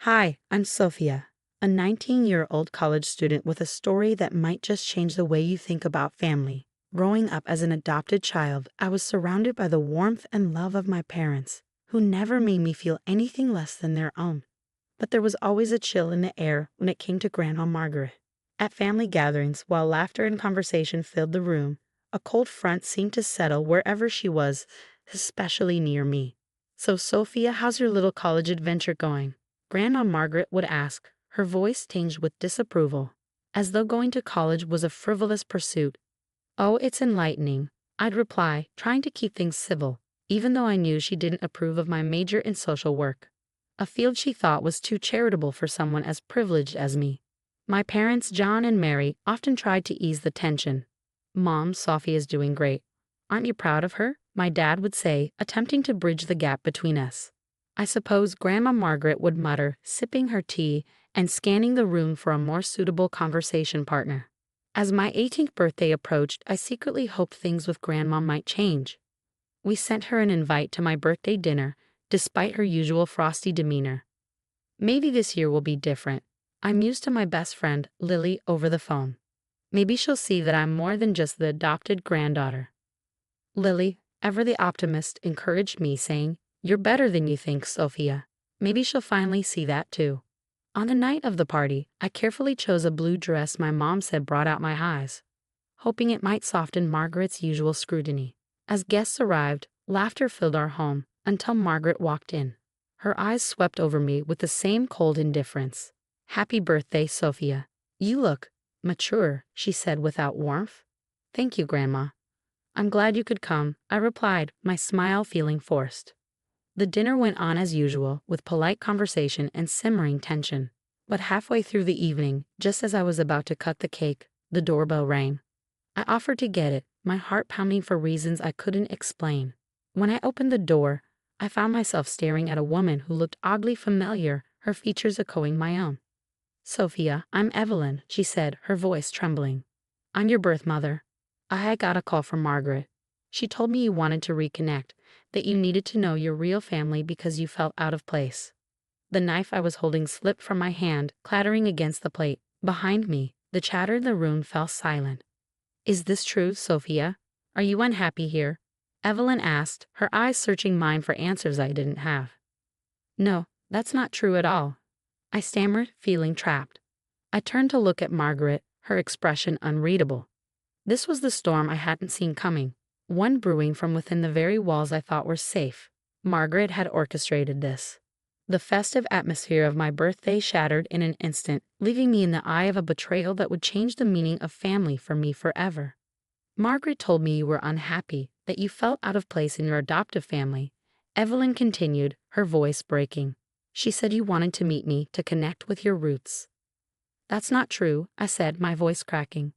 Hi, I'm Sophia, a 19-year-old college student with a story that might just change the way you think about family. Growing up as an adopted child, I was surrounded by the warmth and love of my parents, who never made me feel anything less than their own. But there was always a chill in the air when it came to Grandma Margaret. At family gatherings, while laughter and conversation filled the room, a cold front seemed to settle wherever she was, especially near me. "So, Sophia, how's your little college adventure going?" Grandma Margaret would ask, her voice tinged with disapproval, as though going to college was a frivolous pursuit. "Oh, it's enlightening," I'd reply, trying to keep things civil, even though I knew she didn't approve of my major in social work, a field she thought was too charitable for someone as privileged as me. My parents, John and Mary, often tried to ease the tension. "Mom, Sophia's doing great. Aren't you proud of her?" my dad would say, attempting to bridge the gap between us. I suppose Grandma Margaret would mutter, sipping her tea and scanning the room for a more suitable conversation partner. As my 18th birthday approached, I secretly hoped things with Grandma might change. We sent her an invite to my birthday dinner, despite her usual frosty demeanor. "Maybe this year will be different," I mused to my best friend, Lily, over the phone. "Maybe she'll see that I'm more than just the adopted granddaughter." Lily, ever the optimist, encouraged me, saying, "You're better than you think, Sophia. Maybe she'll finally see that too." On the night of the party, I carefully chose a blue dress my mom said brought out my highs, hoping it might soften Margaret's usual scrutiny. As guests arrived, laughter filled our home until Margaret walked in. Her eyes swept over me with the same cold indifference. "Happy birthday, Sophia. You look mature," she said without warmth. "Thank you, Grandma. I'm glad you could come," I replied, my smile feeling forced. The dinner went on as usual, with polite conversation and simmering tension. But halfway through the evening, just as I was about to cut the cake, the doorbell rang. I offered to get it, my heart pounding for reasons I couldn't explain. When I opened the door, I found myself staring at a woman who looked oddly familiar, her features echoing my own. "Sophia, I'm Evelyn," she said, her voice trembling. "I'm your birth mother. I had got a call from Margaret. She told me you wanted to reconnect, that you needed to know your real family because you felt out of place." The knife I was holding slipped from my hand, clattering against the plate. Behind me, the chatter in the room fell silent. "Is this true, Sophia? Are you unhappy here?" Evelyn asked, her eyes searching mine for answers I didn't have. "No, that's not true at all," I stammered, feeling trapped. I turned to look at Margaret, her expression unreadable. This was the storm I hadn't seen coming, one brewing from within the very walls I thought were safe. Margaret had orchestrated this. The festive atmosphere of my birthday shattered in an instant, leaving me in the eye of a betrayal that would change the meaning of family for me forever. "Margaret told me you were unhappy, that you felt out of place in your adoptive family," Evelyn continued, her voice breaking. "She said you wanted to meet me to connect with your roots." "That's not true," I said, my voice cracking.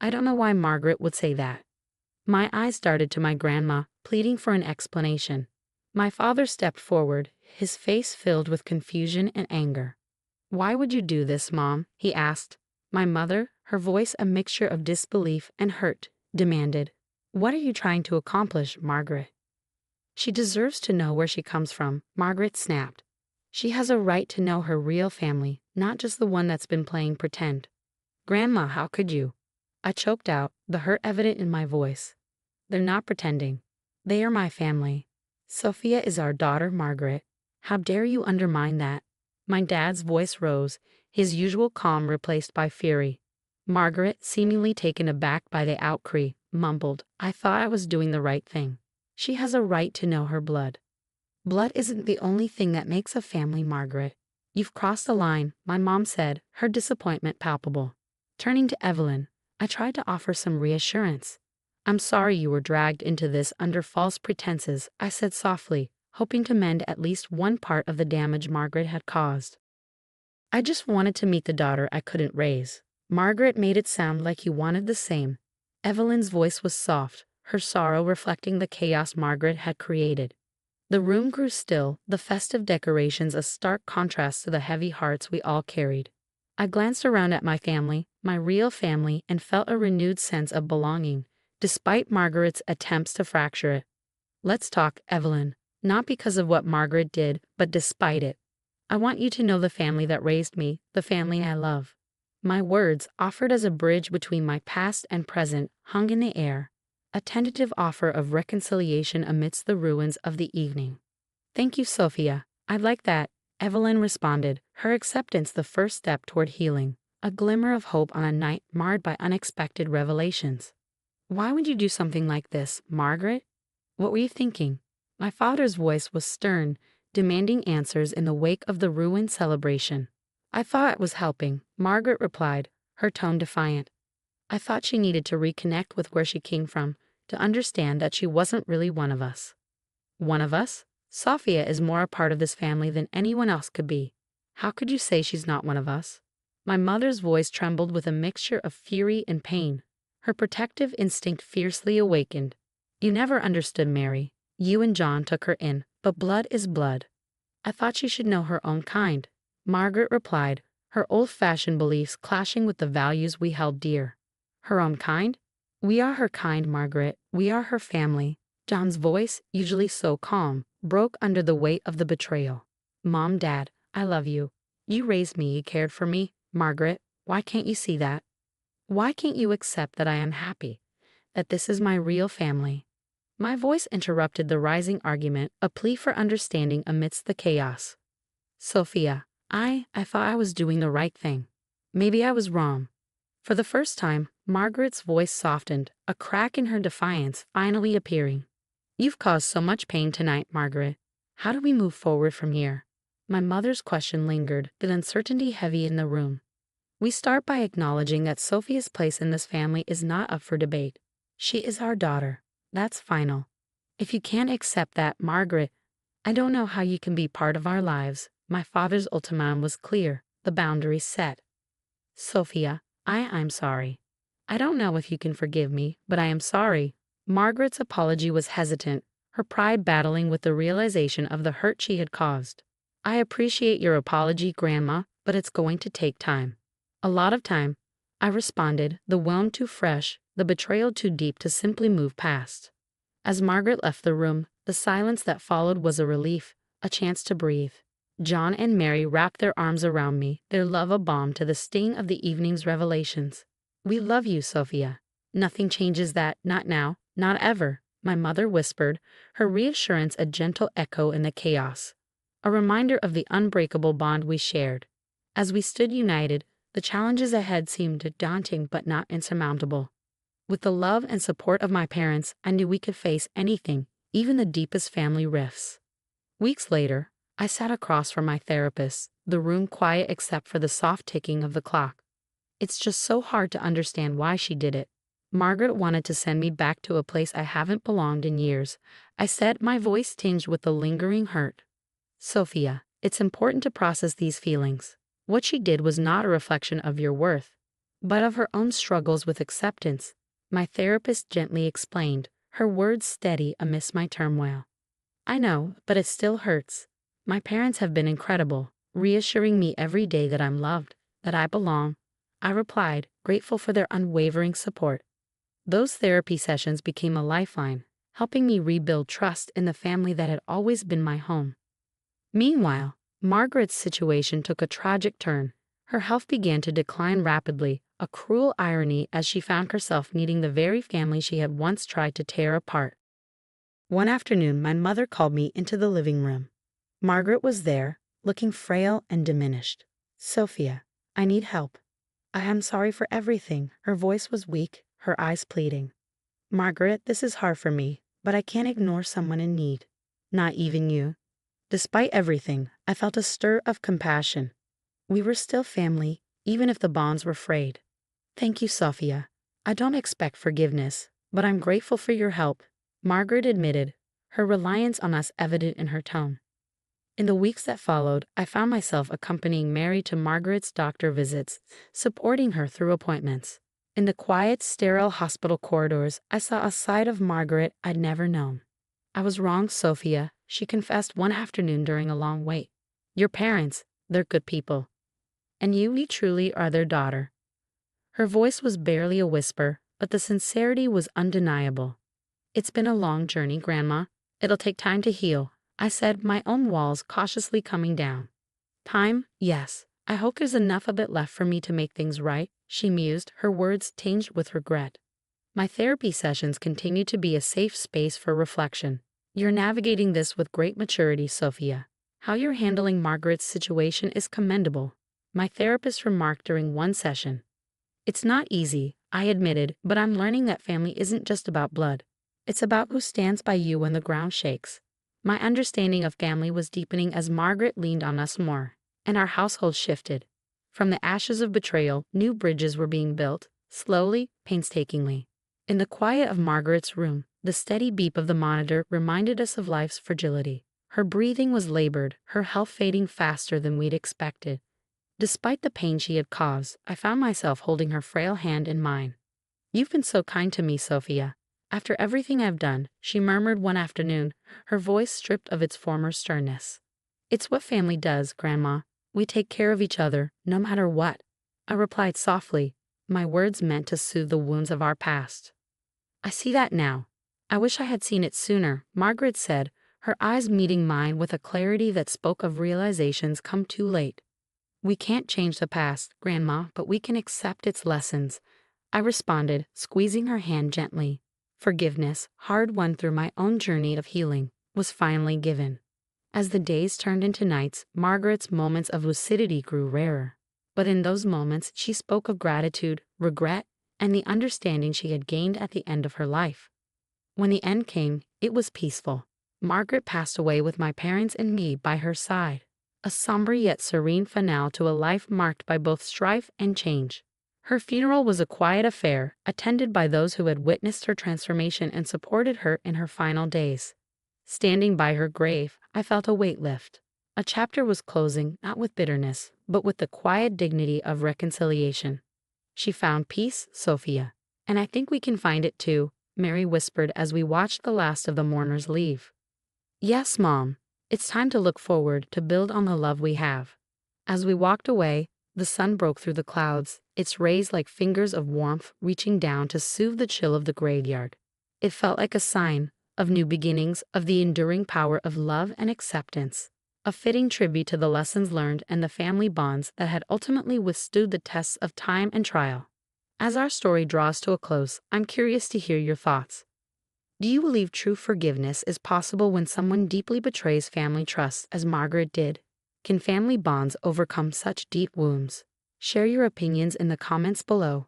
I don't know why Margaret would say that. My eyes darted to my grandma, pleading for an explanation. My father stepped forward, his face filled with confusion and anger. "Why would you do this, Mom?" he asked. My mother, her voice a mixture of disbelief and hurt, demanded, "What are you trying to accomplish, Margaret?" "She deserves to know where she comes from," Margaret snapped. "She has a right to know her real family, not just the one that's been playing pretend." "Grandma, how could you?" I choked out, the hurt evident in my voice. "They're not pretending. They are my family. Sophia is our daughter, Margaret. How dare you undermine that?" My dad's voice rose, his usual calm replaced by fury. Margaret, seemingly taken aback by the outcry, mumbled, "I thought I was doing the right thing. She has a right to know her blood." "Blood isn't the only thing that makes a family, Margaret. You've crossed the line," my mom said, her disappointment palpable. Turning to Evelyn, I tried to offer some reassurance. "I'm sorry you were dragged into this under false pretenses," I said softly, hoping to mend at least one part of the damage Margaret had caused. "I just wanted to meet the daughter I couldn't raise." Margaret made it sound like you wanted the same. Evelyn's voice was soft, her sorrow reflecting the chaos Margaret had created. The room grew still, the festive decorations a stark contrast to the heavy hearts we all carried. I glanced around at my family, my real family, and felt a renewed sense of belonging, despite Margaret's attempts to fracture it. "Let's talk, Evelyn. Not because of what Margaret did, but despite it." I want you to know the family that raised me, the family I love. My words, offered as a bridge between my past and present, hung in the air, a tentative offer of reconciliation amidst the ruins of the evening. Thank you, Sophia. I like that, Evelyn responded, her acceptance the first step toward healing, a glimmer of hope on a night marred by unexpected revelations. Why would you do something like this, Margaret? What were you thinking? My father's voice was stern, demanding answers in the wake of the ruined celebration. I thought it was helping, Margaret replied, her tone defiant. I thought she needed to reconnect with where she came from, to understand that she wasn't really one of us. One of us? Sophia is more a part of this family than anyone else could be. How could you say she's not one of us? My mother's voice trembled with a mixture of fury and pain. Her protective instinct fiercely awakened. You never understood Mary. You and John took her in, but blood is blood. I thought she should know her own kind, Margaret replied, her old-fashioned beliefs clashing with the values we held dear. Her own kind? We are her kind, Margaret. We are her family. John's voice, usually so calm, broke under the weight of the betrayal. Mom, Dad, I love you. You raised me, you cared for me. Margaret, why can't you see that? Why can't you accept that I am happy? That this is my real family? My voice interrupted the rising argument, a plea for understanding amidst the chaos. Sophia, I thought I was doing the right thing. Maybe I was wrong. For the first time, Margaret's voice softened, a crack in her defiance finally appearing. You've caused so much pain tonight, Margaret. How do we move forward from here? My mother's question lingered, the uncertainty heavy in the room. We start by acknowledging that Sophia's place in this family is not up for debate. She is our daughter. That's final. If you can't accept that, Margaret, I don't know how you can be part of our lives. My father's ultimatum was clear, the boundaries set. Sophia, I'm sorry. I don't know if you can forgive me, but I am sorry. Margaret's apology was hesitant, her pride battling with the realization of the hurt she had caused. I appreciate your apology, Grandma, but it's going to take time. A lot of time, I responded, the wound too fresh, the betrayal too deep to simply move past. As Margaret left the room, the silence that followed was a relief, a chance to breathe. John and Mary wrapped their arms around me, their love a balm to the sting of the evening's revelations. We love you, Sophia. Nothing changes that, not now, not ever, my mother whispered, her reassurance a gentle echo in the chaos, a reminder of the unbreakable bond we shared. As we stood united, the challenges ahead seemed daunting but not insurmountable. With the love and support of my parents, I knew we could face anything, even the deepest family rifts. Weeks later, I sat across from my therapist, the room quiet except for the soft ticking of the clock. It's just so hard to understand why she did it. Margaret wanted to send me back to a place I haven't belonged in years, I said, my voice tinged with the lingering hurt. Sophia, it's important to process these feelings. What she did was not a reflection of your worth, but of her own struggles with acceptance, my therapist gently explained, her words steady amidst my turmoil. I know, but it still hurts. My parents have been incredible, reassuring me every day that I'm loved, that I belong. I replied, grateful for their unwavering support. Those therapy sessions became a lifeline, helping me rebuild trust in the family that had always been my home. Meanwhile, Margaret's situation took a tragic turn. Her health began to decline rapidly, a cruel irony as she found herself needing the very family she had once tried to tear apart. One afternoon, my mother called me into the living room. Margaret was there, looking frail and diminished. Sophia, I need help. I am sorry for everything. Her voice was weak, her eyes pleading. Margaret, this is hard for me, but I can't ignore someone in need. Not even you. Despite everything, I felt a stir of compassion. We were still family, even if the bonds were frayed. Thank you, Sophia. I don't expect forgiveness, but I'm grateful for your help, Margaret admitted, her reliance on us evident in her tone. In the weeks that followed, I found myself accompanying Mary to Margaret's doctor visits, supporting her through appointments. In the quiet, sterile hospital corridors, I saw a side of Margaret I'd never known. I was wrong, Sophia, she confessed one afternoon during a long wait. Your parents, they're good people. And you truly are their daughter. Her voice was barely a whisper, but the sincerity was undeniable. It's been a long journey, Grandma. It'll take time to heal, I said, my own walls cautiously coming down. Time? Yes. I hope there's enough of it left for me to make things right, she mused, her words tinged with regret. My therapy sessions continue to be a safe space for reflection. You're navigating this with great maturity, Sophia. How you're handling Margaret's situation is commendable, my therapist remarked during one session. It's not easy, I admitted, but I'm learning that family isn't just about blood. It's about who stands by you when the ground shakes. My understanding of family was deepening as Margaret leaned on us more, and our household shifted. From the ashes of betrayal, new bridges were being built, slowly, painstakingly. In the quiet of Margaret's room, the steady beep of the monitor reminded us of life's fragility. Her breathing was labored, her health fading faster than we'd expected. Despite the pain she had caused, I found myself holding her frail hand in mine. You've been so kind to me, Sophia. After everything I've done, she murmured one afternoon, her voice stripped of its former sternness. It's what family does, Grandma. We take care of each other, no matter what. I replied softly, my words meant to soothe the wounds of our past. I see that now. I wish I had seen it sooner, Margaret said, her eyes meeting mine with a clarity that spoke of realizations come too late. We can't change the past, Grandma, but we can accept its lessons, I responded, squeezing her hand gently. Forgiveness, hard won through my own journey of healing, was finally given. As the days turned into nights, Margaret's moments of lucidity grew rarer. But in those moments, she spoke of gratitude, regret, and the understanding she had gained at the end of her life. When the end came, it was peaceful. Margaret passed away with my parents and me by her side. A somber yet serene finale to a life marked by both strife and change. Her funeral was a quiet affair, attended by those who had witnessed her transformation and supported her in her final days. Standing by her grave, I felt a weight lift. A chapter was closing, not with bitterness, but with the quiet dignity of reconciliation. She found peace, Sophia. And I think we can find it too, Mary whispered as we watched the last of the mourners leave. Yes, Mom. It's time to look forward, to build on the love we have. As we walked away, the sun broke through the clouds, its rays like fingers of warmth reaching down to soothe the chill of the graveyard. It felt like a sign of new beginnings, of the enduring power of love and acceptance. A fitting tribute to the lessons learned and the family bonds that had ultimately withstood the tests of time and trial. As our story draws to a close, I'm curious to hear your thoughts. Do you believe true forgiveness is possible when someone deeply betrays family trust, as Margaret did? Can family bonds overcome such deep wounds? Share your opinions in the comments below.